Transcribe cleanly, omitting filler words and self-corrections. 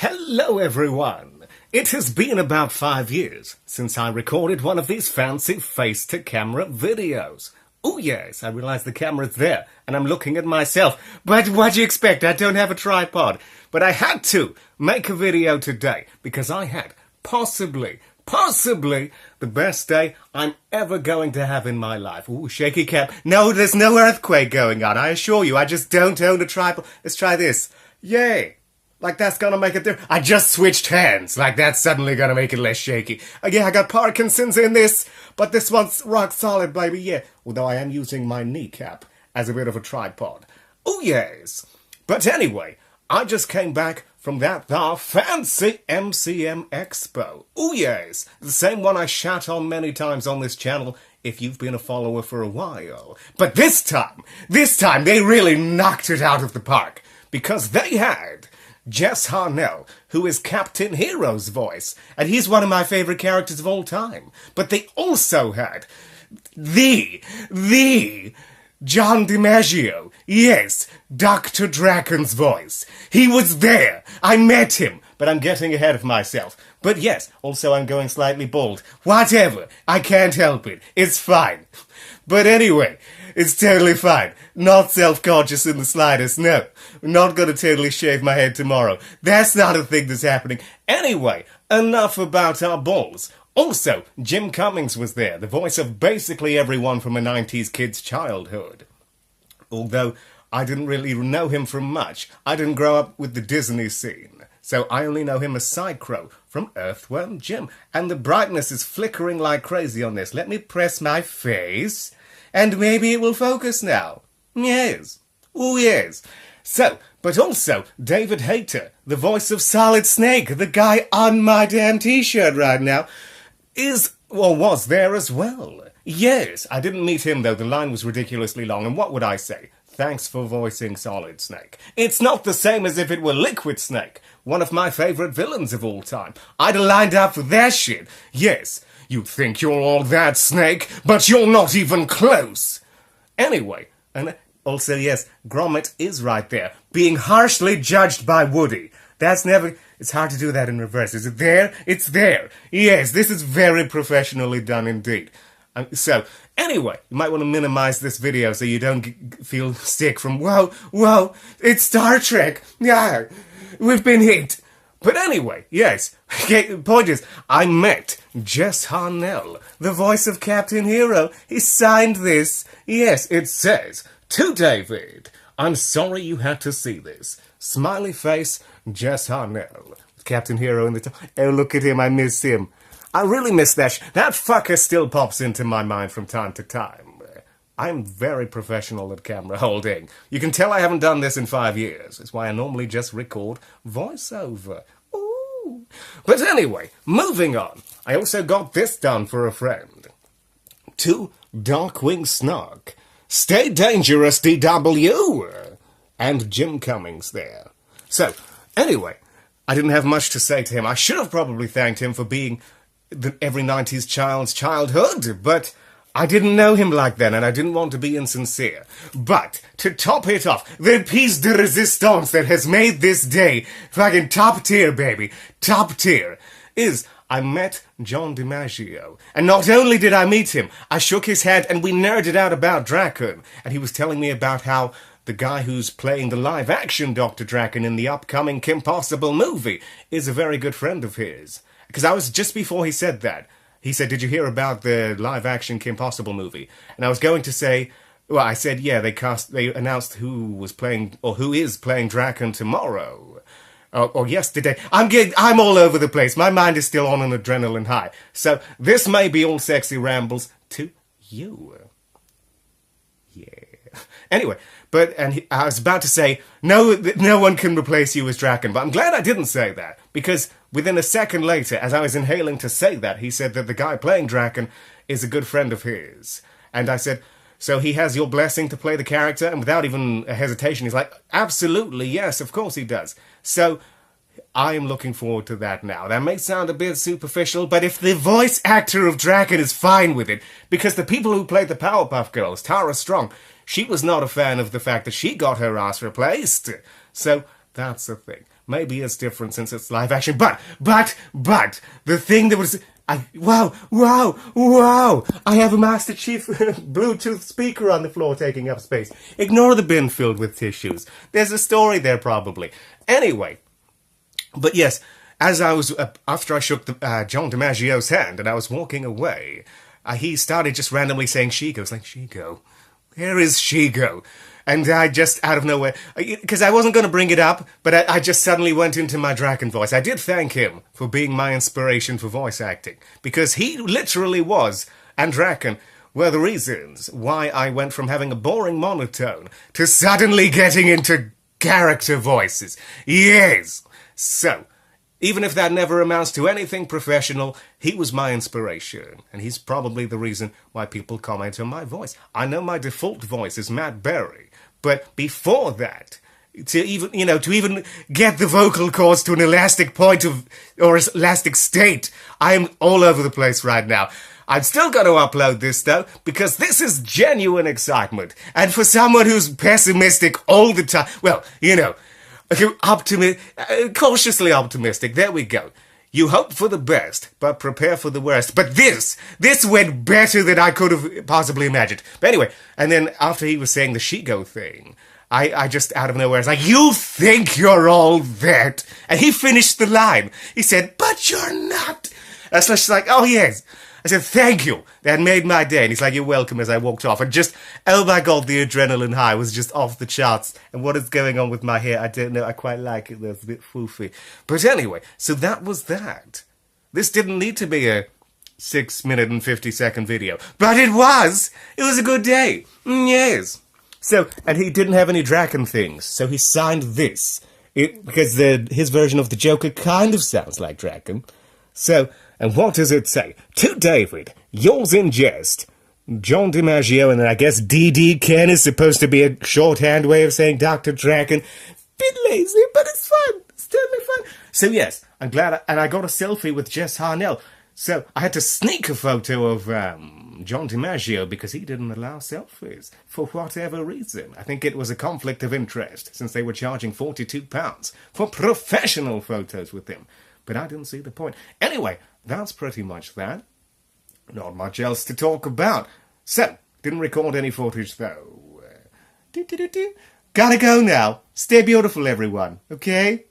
Hello everyone! It has been about 5 years since I recorded one of these fancy face-to-camera videos. Oh yes, I realise the camera's there, and I'm looking at myself. But what do you expect? I don't have a tripod. But I had to make a video today, because I had possibly the best day I'm ever going to have in my life. Ooh, shaky cam. No, there's no earthquake going on, I assure you. I just don't own a tripod. Let's try this. Yay! Like that's gonna make it different. I just switched hands. Like that's suddenly gonna make it less shaky. Yeah, I got Parkinson's in this, but this one's rock solid, baby, yeah. Although I am using my kneecap as a bit of a tripod. Oh, yes. But anyway, I just came back from that fancy MCM Expo. Oh, yes. The same one I shat on many times on this channel if you've been a follower for a while. But this time, they really knocked it out of the park. Because they had Jess Harnell, who is Captain Hero's voice, and he's one of my favourite characters of all time. But they also had the John DiMaggio, yes, Dr. Drakken's voice. He was there. I met him, but I'm getting ahead of myself. But yes, also I'm going slightly bald. Whatever, I can't help it. It's fine. But anyway, it's totally fine. Not self-conscious in the slightest, no. I'm not gonna totally shave my head tomorrow. That's not a thing that's happening. Anyway, enough about our balls. Also, Jim Cummings was there, the voice of basically everyone from a 90s kid's childhood. Although, I didn't really know him from much. I didn't grow up with the Disney scene. So I only know him as Psychro from Earthworm Jim. And the brightness is flickering like crazy on this. Let me press my face, and maybe it will focus now. Yes. Oh, yes. So, but also, David Hayter, the voice of Solid Snake, the guy on my damn t-shirt right now, was there as well. Yes, I didn't meet him though, the line was ridiculously long, and what would I say? Thanks for voicing Solid Snake. It's not the same as if it were Liquid Snake, one of my favourite villains of all time. I'd have lined up for that shit. Yes, you think you're all that, Snake, but you're not even close. Anyway, and also yes, Gromit is right there, being harshly judged by Woody. It's hard to do that in reverse. Is it there? It's there. Yes, this is very professionally done indeed. So, anyway, you might want to minimize this video so you don't feel sick from, whoa, it's Star Trek. Yeah, we've been hit. But anyway, yes, the point is, I met Jess Harnell, the voice of Captain Hero. He signed this. Yes, it says, to David, I'm sorry you had to see this. Smiley face, Jess Harnell. Captain Hero in the top. Oh, look at him, I miss him. I really miss that. That fucker still pops into my mind from time to time. I'm very professional at camera holding. You can tell I haven't done this in 5 years. That's why I normally just record voiceover. Ooh. But anyway, moving on. I also got this done for a friend. To Darkwing Snark. Stay dangerous, DW! And Jim Cummings there. So, anyway, I didn't have much to say to him. I should have probably thanked him for being every 90s child's childhood, but I didn't know him like then, and I didn't want to be insincere. But, to top it off, the piece de resistance that has made this day fucking top tier, baby, top tier, is I met John DiMaggio. And not only did I meet him, I shook his hand and we nerded out about Drakken. And he was telling me about how the guy who's playing the live-action Dr. Drakken in the upcoming Kim Possible movie is a very good friend of his. Because I was, just before he said that, he said, did you hear about the live-action Kim Possible movie? And I was going to say, well, I said, yeah, they announced who was playing, or who is playing Drakken tomorrow. Or yesterday. I'm all over the place. My mind is still on an adrenaline high. So, this may be all sexy rambles to you. Yeah. Anyway, I was about to say, no one can replace you as Drakken, but I'm glad I didn't say that, because within a second later, as I was inhaling to say that, he said that the guy playing Drakken is a good friend of his. And I said, so he has your blessing to play the character? And without even a hesitation, he's like, absolutely, yes, of course he does. So, I am looking forward to that now. That may sound a bit superficial, but if the voice actor of Drakken is fine with it, because the people who played the Powerpuff Girls, Tara Strong, she was not a fan of the fact that she got her ass replaced. So, that's the thing. Maybe it's different since it's live action. But, the thing that was... Wow! I have a Master Chief Bluetooth speaker on the floor taking up space. Ignore the bin filled with tissues. There's a story there, probably. Anyway, but yes, as I was, after I shook John DiMaggio's hand and I was walking away, he started just randomly saying Shigo. It's like, Shigo? Where is Shigo? And I just, out of nowhere, because I wasn't going to bring it up, but I just suddenly went into my Drakken voice. I did thank him for being my inspiration for voice acting, because he literally was, and Drakken were the reasons why I went from having a boring monotone to suddenly getting into character voices. Yes! So, even if that never amounts to anything professional, he was my inspiration, and he's probably the reason why people comment on my voice. I know my default voice is Matt Berry, but before that, to even get the vocal cords to an elastic point or elastic state, I'm all over the place right now. I'm still going to upload this, though, because this is genuine excitement. And for someone who's pessimistic all the time, well, cautiously optimistic, there we go. You hope for the best, but prepare for the worst. But this went better than I could have possibly imagined. But anyway, and then after he was saying the Shigo thing, I just out of nowhere was like, you think you're all that? And he finished the line. He said, but you're not. And so she's like, oh yes. I said, thank you. That made my day. And he's like, you're welcome, as I walked off. And just, oh my God, the adrenaline high was just off the charts. And what is going on with my hair? I don't know. I quite like it. That's a bit foofy. But anyway, so that was that. This didn't need to be a 6-minute and 50-second video. But it was. It was a good day. Yes. So, and he didn't have any Drakken things. So he signed this. Because his version of the Joker kind of sounds like Drakken. So... and what does it say? To David, yours in jest. John DiMaggio, and then I guess D.D. Ken is supposed to be a shorthand way of saying Dr. Drakken. Bit lazy, but it's fun. It's totally fun. So yes, I'm glad, and I got a selfie with Jess Harnell. So I had to sneak a photo of John DiMaggio because he didn't allow selfies for whatever reason. I think it was a conflict of interest since they were charging £42 for professional photos with him. But I didn't see the point. Anyway, that's pretty much that. Not much else to talk about. So, didn't record any footage though. Gotta go now. Stay beautiful, everyone. Okay?